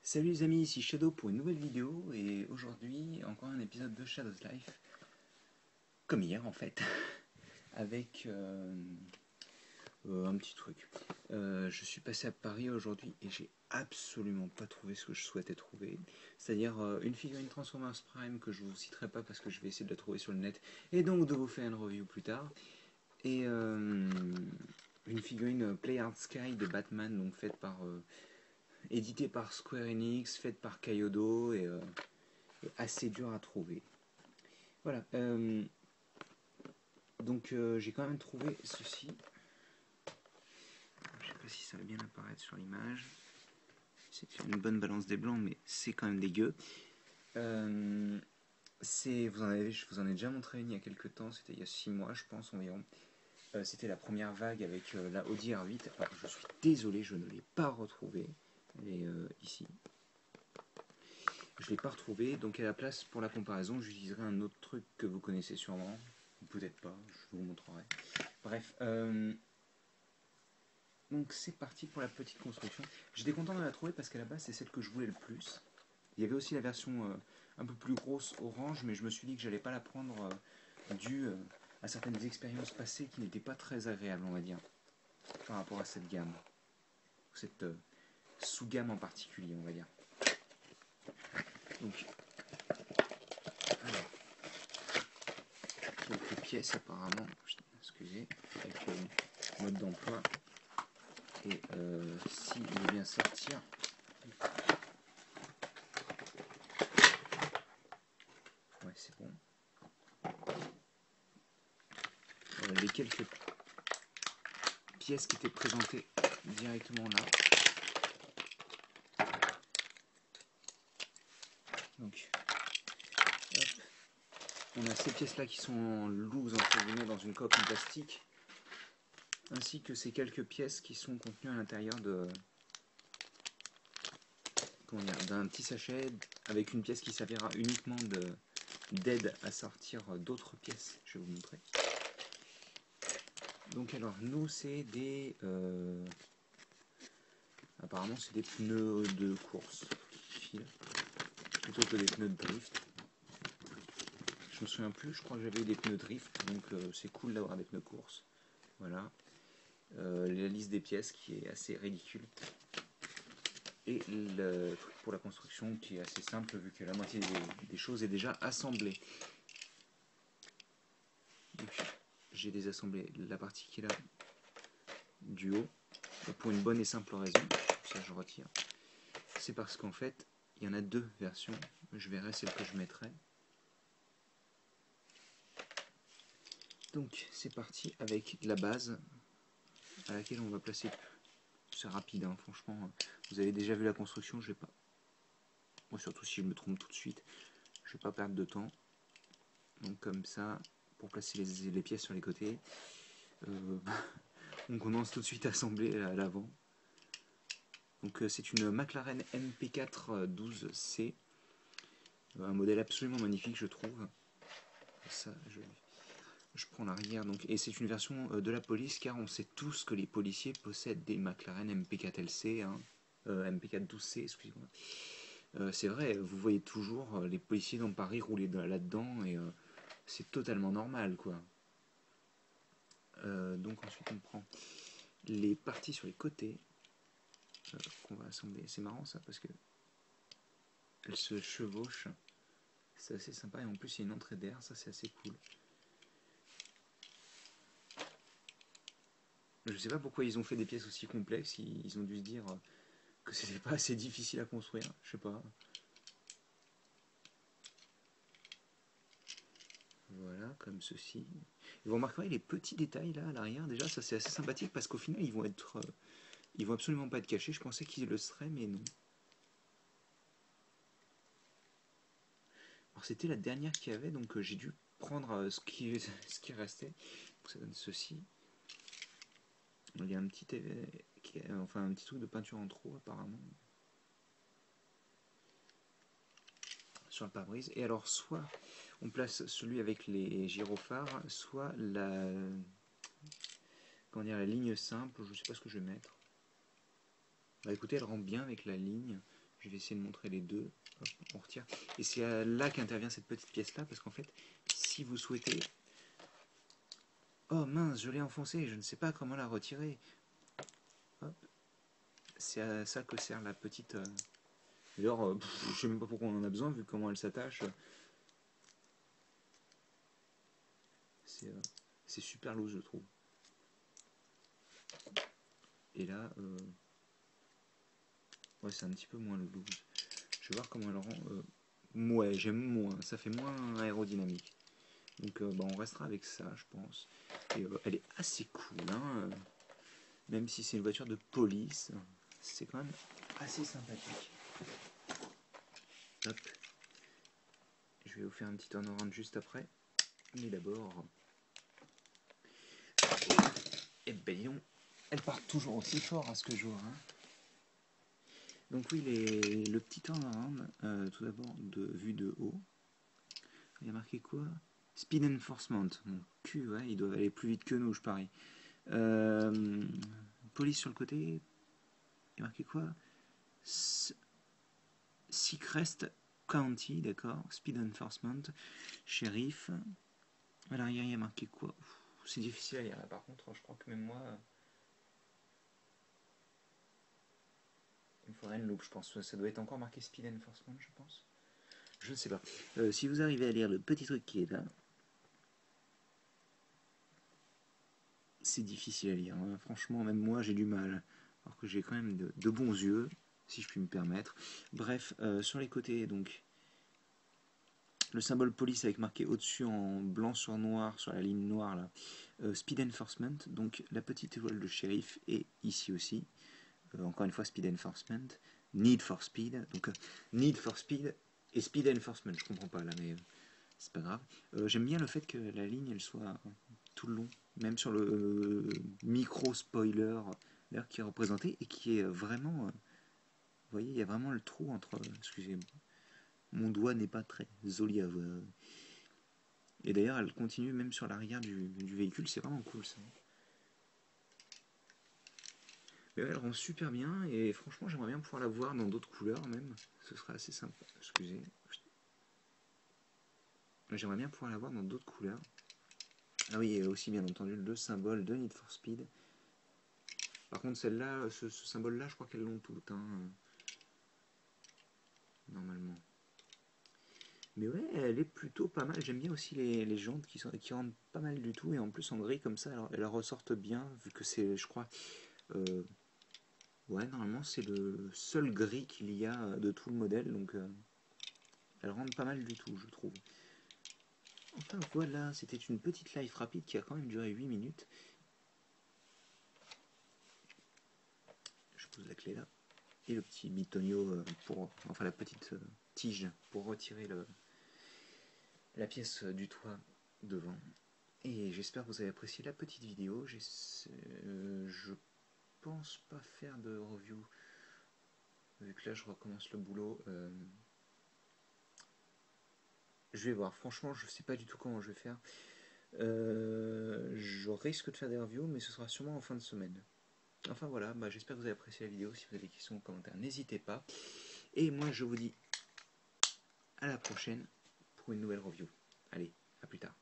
Salut les amis, ici Shadow pour une nouvelle vidéo et aujourd'hui encore un épisode de Shadow's Life, comme hier en fait, avec un petit truc. Je suis passé à Paris aujourd'hui et j'ai absolument pas trouvé ce que je souhaitais trouver, c'est-à-dire une figurine Transformers Prime que je vous citerai pas parce que je vais essayer de la trouver sur le net et donc de vous faire une review plus tard, et une figurine Play Hard Sky de Batman, donc faite par... édité par Square Enix, faite par Kyoto et assez dur à trouver. Voilà. Donc j'ai quand même trouvé ceci. Je sais pas si ça va bien apparaître sur l'image. C'est une bonne balance des blancs, mais c'est quand même dégueu. Je vous en ai déjà montré une il y a quelques temps, c'était il y a 6 mois je pense environ. C'était la première vague avec la Audi R8. Alors je suis désolé, je ne l'ai pas retrouvée. Elle est ici. Je ne l'ai pas retrouvée, donc à la place pour la comparaison, j'utiliserai un autre truc que vous connaissez sûrement. Peut-être pas, je vous montrerai. Bref, donc c'est parti pour la petite construction. J'étais content de la trouver parce qu'à la base c'est celle que je voulais le plus. Il y avait aussi la version un peu plus grosse orange, mais je me suis dit que j'allais pas la prendre dû à certaines expériences passées qui n'étaient pas très agréables, on va dire, par rapport à cette gamme. Cette sous-gamme en particulier, on va dire. Donc, alors, quelques pièces apparemment, excusez, avec le mode d'emploi. Et s'il veut bien sortir, ouais c'est bon. Voilà les quelques pièces qui étaient présentées directement là. Donc, hop. On a ces pièces là qui sont loose entre guillemets dans une coque en plastique, ainsi que ces quelques pièces qui sont contenues à l'intérieur de d'un petit sachet avec une pièce qui servira uniquement d'aide à sortir d'autres pièces. Je vais vous montrer. Donc alors nous c'est des apparemment c'est des pneus de course fil plutôt que des pneus de drift. Je me souviens plus, je crois que j'avais des pneus drift, donc c'est cool d'avoir des pneus course. Voilà. La liste des pièces qui est assez ridicule. Et le truc pour la construction qui est assez simple vu que la moitié des choses est déjà assemblée. J'ai désassemblé la partie qui est là du haut pour une bonne et simple raison, ça je retire. C'est parce qu'en fait il y en a deux versions, je verrai celle que je mettrai. Donc c'est parti avec la base à laquelle on va placer. C'est rapide, hein, franchement. Vous avez déjà vu la construction, je vais pas. Moi, surtout si je me trompe tout de suite, je vais pas perdre de temps. Donc comme ça, pour placer les pièces sur les côtés, on commence tout de suite à assembler à l'avant. Donc c'est une McLaren MP4 12C, un modèle absolument magnifique, je trouve. Ça, je prends l'arrière, donc, et c'est une version de la police, car on sait tous que les policiers possèdent des McLaren MP4LC, hein, MP4 12C, excusez-moi. C'est vrai, vous voyez toujours les policiers dans Paris rouler là-dedans, et c'est totalement normal, quoi. Donc ensuite on prend les parties sur les côtés, qu'on va assembler. C'est marrant ça, parce que elles se chevauchent, c'est assez sympa, et en plus il y a une entrée d'air, ça c'est assez cool. Je sais pas pourquoi ils ont fait des pièces aussi complexes, ils ont dû se dire que c'était pas assez difficile à construire, je sais pas. Voilà, comme ceci. Et vous remarquerez les petits détails là à l'arrière, déjà ça c'est assez sympathique parce qu'au final ils vont absolument pas être cachés, je pensais qu'ils le seraient mais non. Alors c'était la dernière qu'il y avait, donc j'ai dû prendre ce qui restait. Donc, ça donne ceci. Il y a un petit, enfin, un petit truc de peinture en trop apparemment sur le pare-brise. Et alors soit on place celui avec les gyrophares, soit comment dire, la ligne simple, je sais pas ce que je vais mettre. Bah écoutez, elle rentre bien avec la ligne. Je vais essayer de montrer les deux. Hop, on retire. Et c'est là qu'intervient cette petite pièce-là, parce qu'en fait, si vous souhaitez... Oh mince, je l'ai enfoncée, je ne sais pas comment la retirer. Hop. C'est à ça que sert la petite... D'ailleurs, je ne sais même pas pourquoi on en a besoin, vu comment elle s'attache. C'est super loose, je trouve. Et là, ouais, c'est un petit peu moins loose. Je vais voir comment elle rend. Ouais, j'aime moins, ça fait moins aérodynamique. Donc bah, on restera avec ça, je pense. Et elle est assez cool, hein, même si c'est une voiture de police, c'est quand même assez sympathique. Hop. Je vais vous faire un petit turnaround juste après. Mais d'abord... Et ben elle part toujours aussi fort à ce que je vois. Hein. Donc oui, le petit turnaround, tout d'abord de vue de haut. Il y a marqué quoi? Speed Enforcement. Mon cul, ouais, ils doivent aller plus vite que nous, je parie. Police sur le côté. Il y a marqué quoi? Seacrest County, d'accord. Speed Enforcement. Shérif. À l'arrière, il y a marqué quoi? C'est difficile à lire là, par contre, je crois que même moi... Il me faudrait une loupe, je pense. Ça doit être encore marqué Speed Enforcement, je pense. Je ne sais pas. Si vous arrivez à lire le petit truc qui est là, c'est difficile à lire. Hein. Franchement, même moi, j'ai du mal. Alors que j'ai quand même de bons yeux, si je puis me permettre. Bref, sur les côtés, donc, le symbole police avec marqué au-dessus en blanc sur noir, sur la ligne noire, là, Speed Enforcement. Donc, la petite étoile de shérif est ici aussi. Encore une fois, Speed Enforcement. Need for Speed. Donc, Need for Speed et Speed Enforcement. Je comprends pas là, mais c'est pas grave. J'aime bien le fait que la ligne, elle soit tout le long. Même sur le micro-spoiler d'ailleurs qui est représenté et qui est vraiment... vous voyez, il y a vraiment le trou entre... excusez-moi. Mon doigt n'est pas très joli à voir. Et d'ailleurs, elle continue même sur l'arrière du véhicule. C'est vraiment cool, ça. Mais ouais, elle rend super bien. Et franchement, j'aimerais bien pouvoir la voir dans d'autres couleurs, même. Ce serait assez sympa. Excusez. J'aimerais bien pouvoir la voir dans d'autres couleurs. Ah oui, et aussi, bien entendu, le symbole de Need for Speed. Par contre, celle-là, ce symbole-là, je crois qu'elles l'ont toutes, hein, normalement. Mais ouais, elle est plutôt pas mal. J'aime bien aussi les jantes qui rendent pas mal du tout. Et en plus, en gris comme ça, alors, elles ressortent bien, vu que c'est, je crois... ouais, normalement, c'est le seul gris qu'il y a de tout le modèle. Donc, elles rendent pas mal du tout, je trouve. Enfin, voilà, c'était une petite live rapide qui a quand même duré 8 minutes. Je pose la clé là. Et le petit bitonio pour... Enfin, la petite tige pour retirer la pièce du toit devant. Et j'espère que vous avez apprécié la petite vidéo. Je pense pas faire de review, vu que là je recommence le boulot. Je vais voir, franchement je sais pas du tout comment je vais faire. Je risque de faire des reviews, mais ce sera sûrement en fin de semaine. Enfin voilà, bah, j'espère que vous avez apprécié la vidéo. Si vous avez des questions ou commentaires, n'hésitez pas. Et moi je vous dis à la prochaine pour une nouvelle review. Allez, à plus tard.